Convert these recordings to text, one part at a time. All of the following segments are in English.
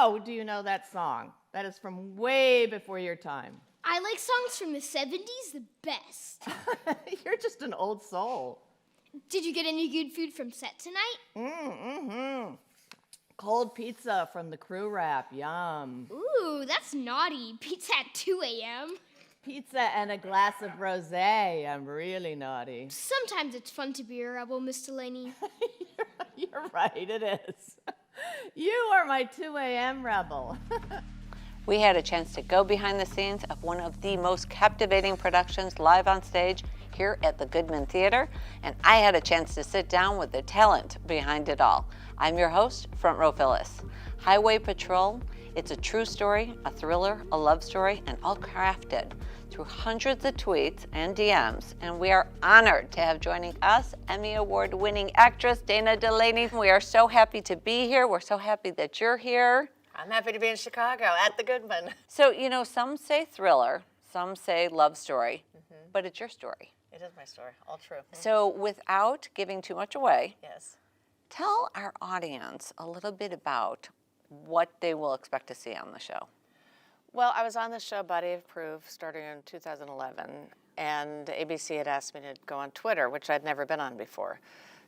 how do you know that song? That is from way before your time. I like songs from the 70s the best. You're just an old soul. Did you get any good food from set tonight? Mm-hmm. Cold pizza from the crew wrap. Yum. Ooh, that's naughty. Pizza at 2 a.m. Pizza and a glass of rosé. I'm really naughty. Sometimes it's fun to be a rebel, Miss Delany. You're right, it is. You are my 2 a.m. rebel. We had a chance to go behind the scenes of one of the most captivating productions live on stage here at the Goodman Theater, and I had a chance to sit down with the talent behind it all. I'm your host, Front Row Phyllis. Highway Patrol, it's a true story, a thriller, a love story, and all crafted through hundreds of tweets and DMs, and we are honored to have joining us Emmy Award-winning actress Dana Delany. We are so happy to be here. We're so happy that you're here. I'm happy to be in Chicago at the Goodman. So, you know, some say thriller, some say love story, but it's your story. It is my story, all true. So without giving too much away, Yes. tell our audience a little bit about what they will expect to see on the show. Well, I was on the show Body of Proof starting in 2011, and ABC had asked me to go on Twitter, which I'd never been on before.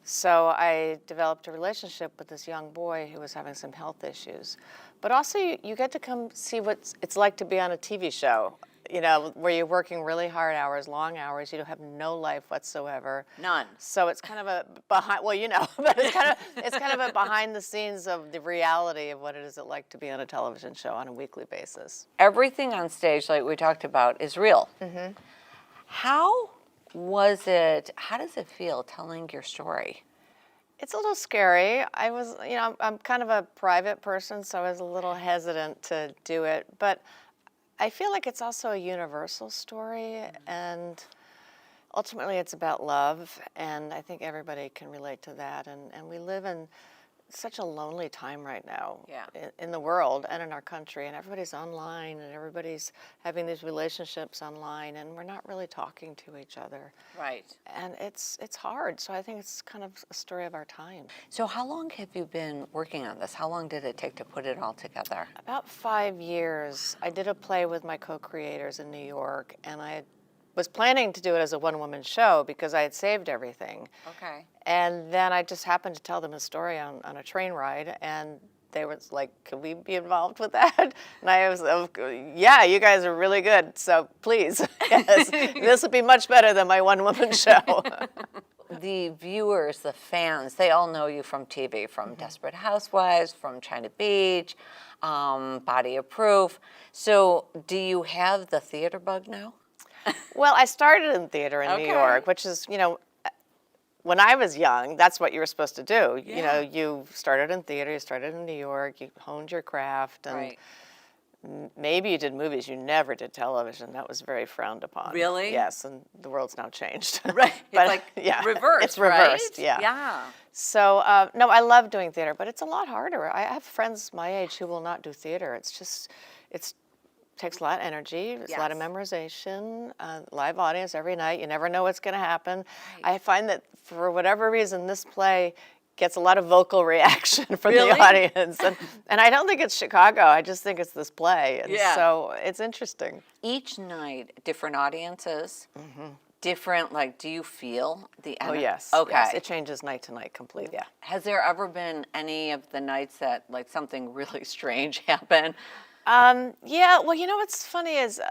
So I developed a relationship with this young boy who was having some health issues. But also you get to come see what it's like to be on a TV show, you know, where you're working really hard hours, long hours, you don't have no life whatsoever. None. So it's kind of a behind, well, you know, but it's kind of a behind the scenes of the reality of what it is like to be on a television show on a weekly basis. Everything on stage, like we talked about, is real. How does it feel telling your story? It's a little scary. I was, you know, I'm kind of a private person, so I was a little hesitant to do it. But I feel like it's also a universal story, and ultimately it's about love, and I think everybody can relate to that. And we live in such a lonely time right now in the world and in our country, and everybody's online, and everybody's having these relationships online, and we're not really talking to each other. Right. And it's hard, so I think it's kind of a story of our time. So how long have you been working on this? How long did it take to put it all together? About 5 years. I did a play with my co-creators in New York, and I was planning to do it as a one-woman show because I had saved everything. Okay. And then I just happened to tell them a story on a train ride, and they were like, could we be involved with that? And I was, yeah, you guys are really good, so please, yes, this will be much better than my one-woman show. The viewers, the fans, they all know you from TV, from Desperate Housewives, from China Beach, Body of Proof. So do you have the theater bug now? Well, I started in theater in New York, which is, you know, when I was young, that's what you were supposed to do. Yeah. You know, you started in theater, you started in New York, you honed your craft, and maybe you did movies. You never did television. That was very frowned upon. Really? Yes, and the world's now changed. Right. But, It's like yeah, reversed, it's reversed, right? yeah. Yeah. So, no, I love doing theater, but it's a lot harder. I have friends my age who will not do theater. It's just, takes a lot of energy, it's a lot of memorization, live audience every night. You never know what's going to happen. Right. I find that for whatever reason, this play gets a lot of vocal reaction from the audience. And I don't think it's Chicago. I just think it's this play. And so it's interesting. Each night, different audiences, different, like, do you feel the energy? Oh, yes. Okay. Yes, it changes night to night completely. Yeah. Has there ever been any of the nights that, like, something really strange happened? Yeah, well, you know what's funny is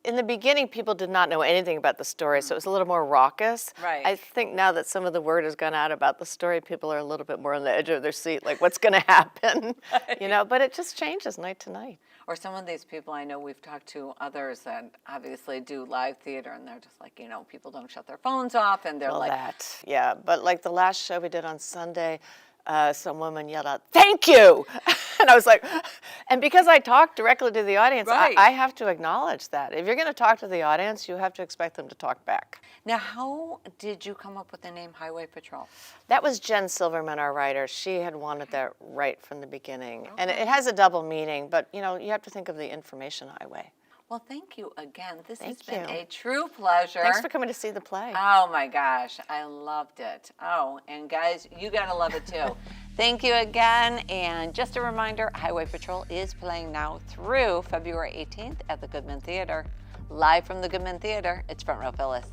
in the beginning, people did not know anything about the story, so it was a little more raucous. Right. I think now that some of the word has gone out about the story, people are a little bit more on the edge of their seat, like what's going to happen, you know, but it just changes night to night. Or some of these people, I know we've talked to others that obviously do live theater, and they're just like, you know, people don't shut their phones off, and they're Well, like... yeah, but like the last show we did on Sunday, some woman yelled out, "Thank you!" And I was like, and because I talk directly to the audience, I have to acknowledge that. If you're going to talk to the audience, you have to expect them to talk back. Now, how did you come up with the name Highway Patrol? That was Jen Silverman, our writer. She had wanted that right from the beginning. And it has a double meaning, but you know, you have to think of the information highway. Well, thank you again. This has Thank been you. a true pleasure. Thanks for coming to see the play. Oh my gosh, I loved it. Oh, and guys, you gotta love it too. Thank you again, and just a reminder, Highway Patrol is playing now through February 18th at the Goodman Theater. Live from the Goodman Theater, it's Front Row Phyllis.